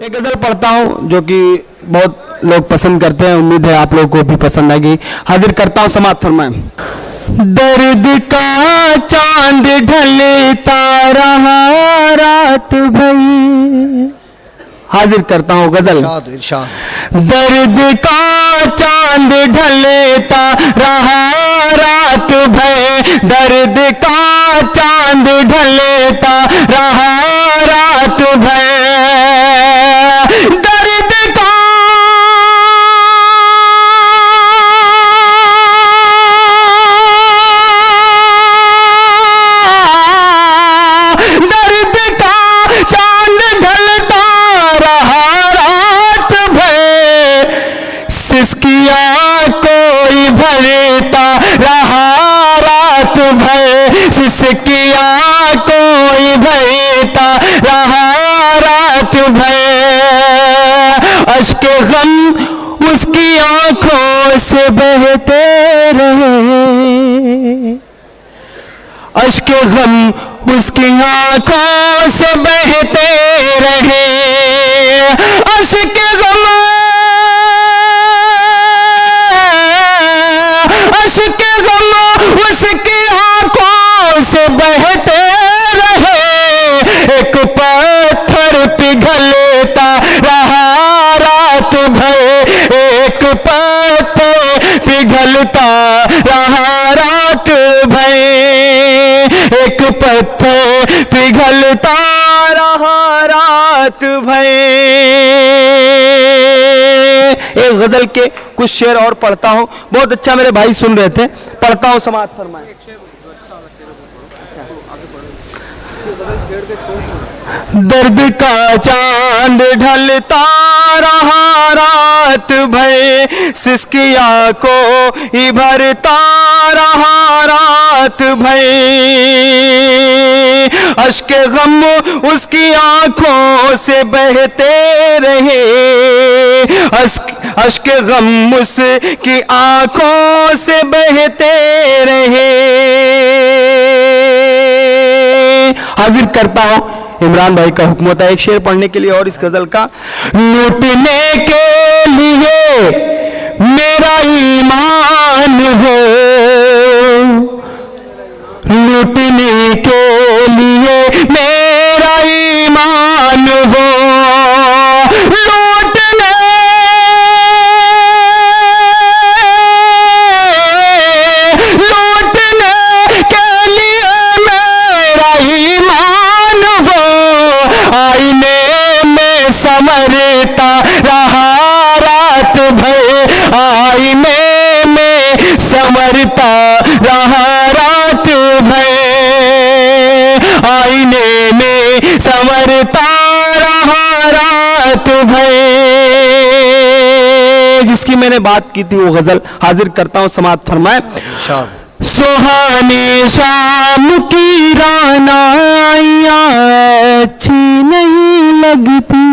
एक गजल पढ़ता हूँ जो कि बहुत लोग पसंद करते हैं, उम्मीद है आप लोगों को भी पसंद आएगी। हाजिर करता हूँ, समाप्त फरमाएं। दर्द का चांद ढलता रहा रात भई। हाजिर करता हूँ गजल। दर्द का चांद ढलता रहा रात भई, दर्द का चांद ढलता रहा रात भई, दर्द का चांद ढलता रहा रात भर, सिसकिया कोई भरता रहा रात भर, सिसकिया कोई भरता रहा रात भर, अश्क गम उसकी आंखों से बहते रहे, अश्क गम उसकी आंखों से बहते रहे, अश्क गम, अश्क गम उसकी आंखों से बहते रहे, एक पत्थर पिघलता रहा रात भर, एक पत्थर पिघलता रहा रात भर, एक पत्थर पिघलता रहा रात भर। एक गजल के कुछ शेर और पढ़ता हूँ, बहुत अच्छा मेरे भाई सुन रहे थे, पढ़ता हूँ, समाप्त फरमाएं। दर्द का चांद ढलता रहा रात भर, सिसकिया को ही भरता रहा रात भर, अश्क गम उसकी आंखों से बहते रहे, अश्क गम उसकी आंखों से बहते रहे। हाजिर करता हूं, इमरान भाई का हुक्म होता है एक शेर पढ़ने के लिए और इस गजल का। लूटने के लिए मेरा ईमान हो, लूटने के लिए मेरा ईमान हो, लूटने के लिए मेरा ईमान हो, आईने में संवरता रहा रात भर, आईने में संवरता रहा रात भर, आईने में संवरता रहा रात भर। जिसकी मैंने बात की थी वो गजल हाजिर करता हूं, समाप्त फरमाए। सुहानी शाम की रानाइयाँ अच्छी नहीं लगती,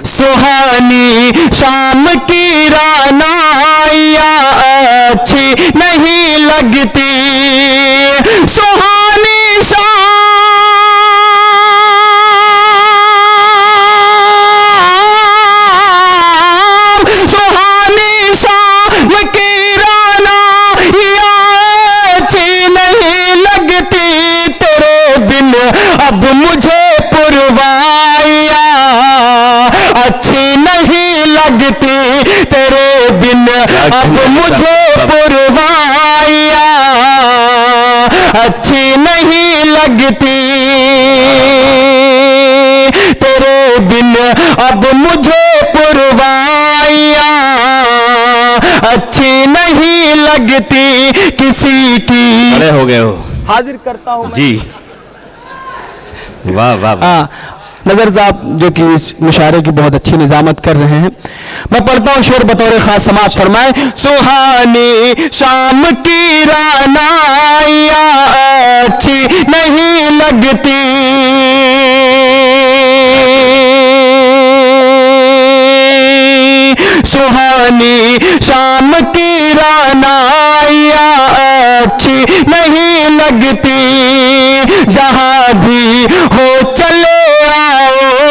सुहानी शाम की रानाइयाँ अच्छी नहीं लगती, सुहानी शाम, सुहानी शाम की रानाइयाँ अच्छी नहीं लगती, तेरे बिन अब मुझे पुरवाइयाँ अच्छी नहीं लगती, तेरे बिन अब मुझे पुरवाइयाँ अच्छी नहीं लगती, तेरे बिन अब मुझे पुरवाइयाँ अच्छी नहीं लगती किसी की। बड़े हो गए हो। हाजिर करता हूँ जी, वाह वाह वाह। नजर साहब जो कि इस मुशायरे की बहुत अच्छी निजामत कर रहे हैं, मैं पढ़ता हूँ शेर बतौर खास, समाज फरमाए। सुहानी शाम की रानाइयाँ अच्छी नहीं लगती, सुहानी शाम की रानाइयाँ अच्छी नहीं लगती, जहाँ भी हो चले आओ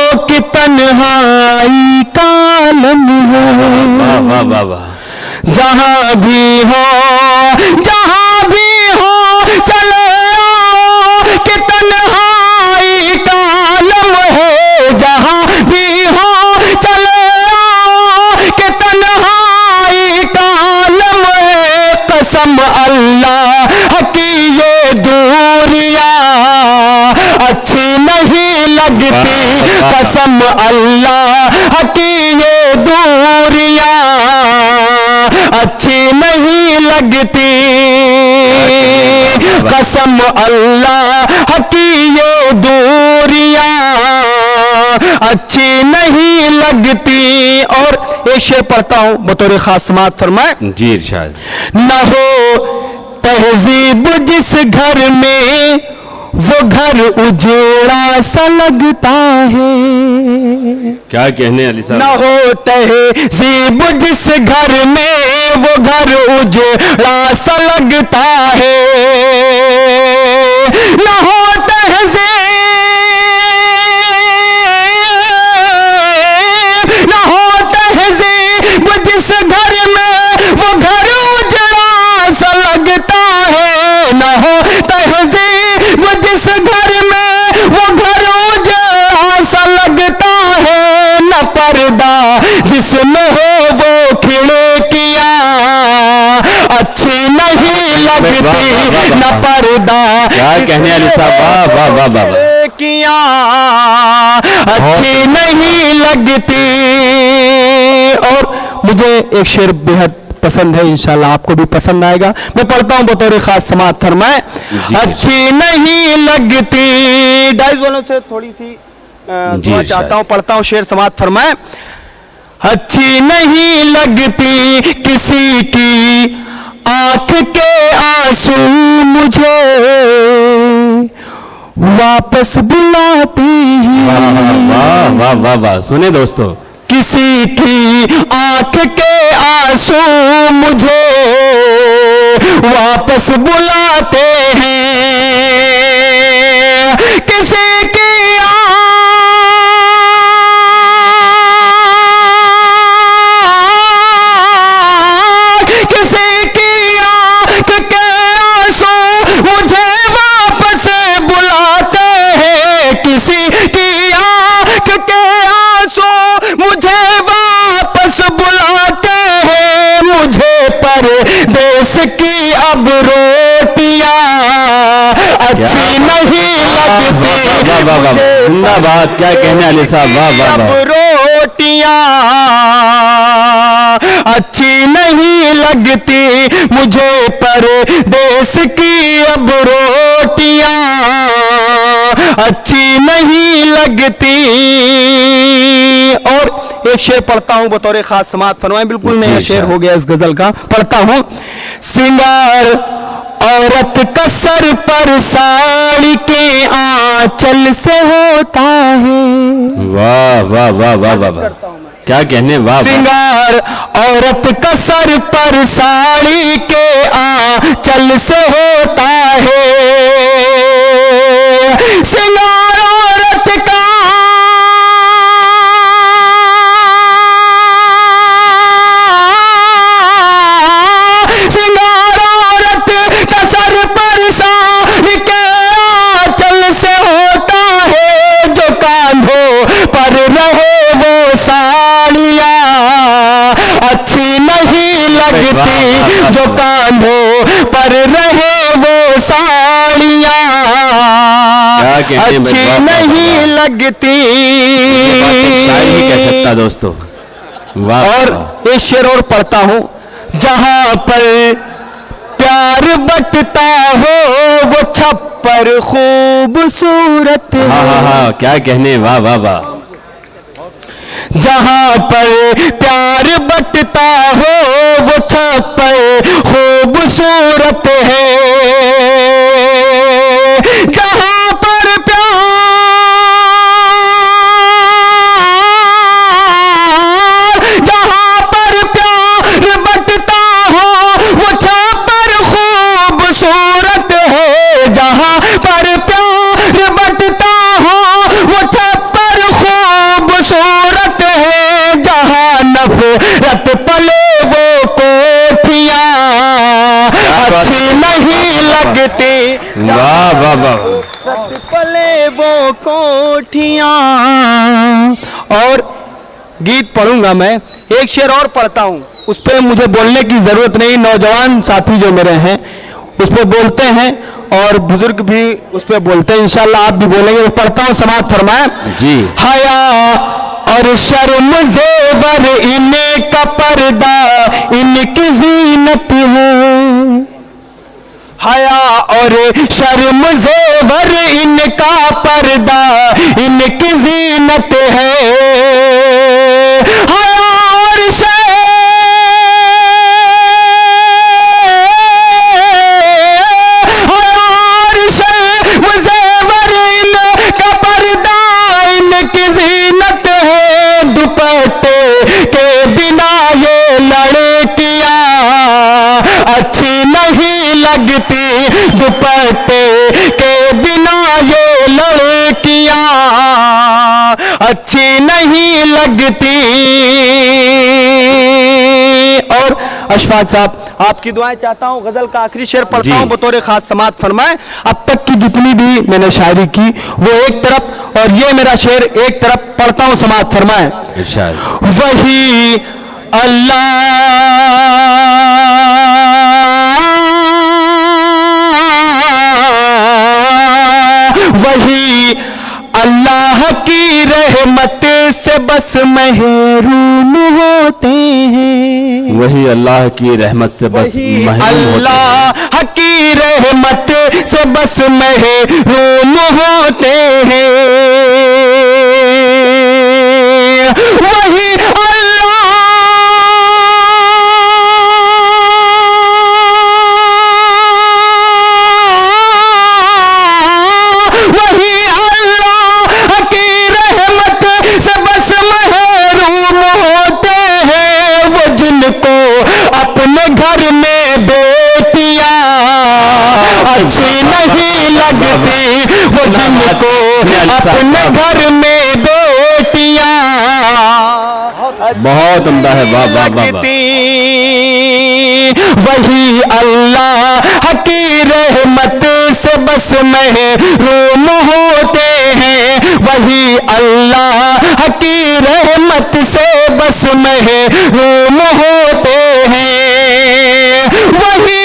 वाह वाह वाह। जहां भी हो चले आओ कि तन्हाई का आलम है। जहां भी हो चले आओ कि तन्हाई का आलम है। कसम अल्लाह की ये दूरियां अच्छी नहीं लगती। कसम अल्लाह की ये दूरियां अच्छी नहीं लगती। कसम अल्लाह की ये दूरियां अच्छी नहीं लगती। और एक शेर पढ़ता हूं बतौर खास समाअत फरमाए। जी इरशाद। न हो तहजीब जिस घर में वो घर उजड़ा सा लगता है। क्या कहने अली साहब। न हो तहजीब जिस घर में वो घर उजड़ा सा लगता है। न हो तहजीब जिस घर में वो घर उजड़ा सा लगता है। न हो तहजीब जिस घर में वो घर उजड़ा सा लगता है। न पर्दा जिसमें हो वो खिड़कियां अच्छी नहीं लगती। न पर्दा क्या कहने अली साहब। वाह वाह वाह वाह। खिड़कियां अच्छी नहीं लगती। और मुझे एक शेर बेहद पसंद है, इंशाल्लाह आपको भी पसंद आएगा। मैं पढ़ता हूं बतौर खास समाअत फरमाए। अच्छी नहीं लगती। डाइस वालों से थोड़ी सी दुआ चाहता हूं, पढ़ता हूं शेर समाअत फरमाए। अच्छी नहीं लगती किसी की आंख के आंसू मुझे वापस बुलाती है। वाह वाह वाह वाह। सुने दोस्तों। किसी की आंख के आंसू मुझे वापस बुलाते हैं। किसी की आंख के आंसू मुझे वापस बुलाते हैं। किसी की आंख के आंसू मुझे वापस बुलाते हैं। मुझे परदेस की अब रोटियां अच्छी नहीं लगती। जिंदाबाद। क्या कहने अली साहब। वाह वाह अब वाह। रोटियां अच्छी नहीं लगती। मुझे परदेस की अब रोटियां अच्छी नहीं लगती। और एक शेर पढ़ता हूं बतौर खास समाअत फरमाएं। बिल्कुल नया शेर हो गया इस गजल का। पढ़ता हूं। सिंगार औरत का सर पर साड़ी के आंचल से होता है। वाह वाह वाह वाह वाह वाह। क्या कहने। वाह। सिंगार औरत का सर पर साड़ी के आंचल से होता है। सिंगार औरत का सर पर साड़ी के आंचल से होता है। जो कांधों पर रहे वो साड़ियां अच्छी नहीं लगती। जो कांधों पर रहे वो साड़ियां अच्छी नहीं लगती। शायरी कह सकता दोस्तों। वाह। और एक शेर और पढ़ता हूं। जहां पर प्यार बटता हो वो छप्पर खूबसूरत है। हाँ हाँ। क्या कहने। वाह वाह वाह। जहां पर प्यार बटता हो वो छप्पर खूबसूरत है। जहां पर प्यार बटता हो वो छप्पर खूबसूरत है। जहां पर प्यार बटता हो वो छप्पर खूबसूरत है। जहां नफरत पले अच्छी नहीं लगती, वाह वाह वाह। पले वो कोठियां। और गीत पढ़ूंगा मैं, एक शेर और पढ़ता हूँ, उस पर मुझे बोलने की जरूरत नहीं, नौजवान साथी जो मेरे हैं उस पर बोलते हैं और बुजुर्ग भी उस पर बोलते हैं, इंशाल्लाह आप भी बोलेंगे। पढ़ता हूँ, समाज फरमाए जी। हया और शर्म जेवर इनका पर्दा इनकी जीनत है, हया और शर्म जेवर इनका पर्दा इनकी जीनत है, हया और शर्म जेवर इनका पर्दा इनकी जीनत है, दुपट्टे के बिना ये लड़कियां अच्छी नहीं लगती, दुपट्टे के बिना ये लड़कियां अच्छी नहीं लगती। और अशफाक साहब आपकी दुआएं चाहता हूं, गजल का आखिरी शेर पढ़ता हूं बतौर खास समात फरमाए। अब तक की जितनी भी मैंने शायरी की वो एक तरफ और ये मेरा शेर एक तरफ, पढ़ता हूं समात फरमाए। इरशाद। वही अल्लाह वही अल्लाह की रहमत से बस महरूम होते हैं, वही अल्लाह की रहमत से बस वही महरूम होते हैं। अल्लाह की रहमत से बस महरूम होते हैं, वही अपने घर में बेटियां अच्छी नहीं लगती, वो जिनको अपने घर में बेटियां बहुत उम्दा है। वाह वाह वाह वाह। वही अल्लाह की रहमत से बस महरूम होते हैं, वही अल्लाह की रहमत से बस महरूम होते हैं, वही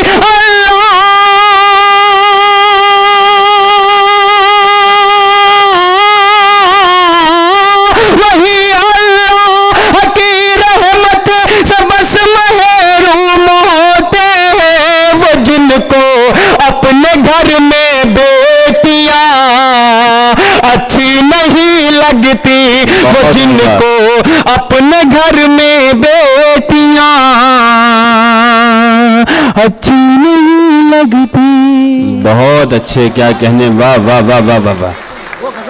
अपने घर में बेटियां अच्छी नहीं लगती, वो जिनको अपने घर में बेटियां अच्छी नहीं लगती। बहुत अच्छे, क्या कहने, वाह वाह वाह वाह वाह वाह।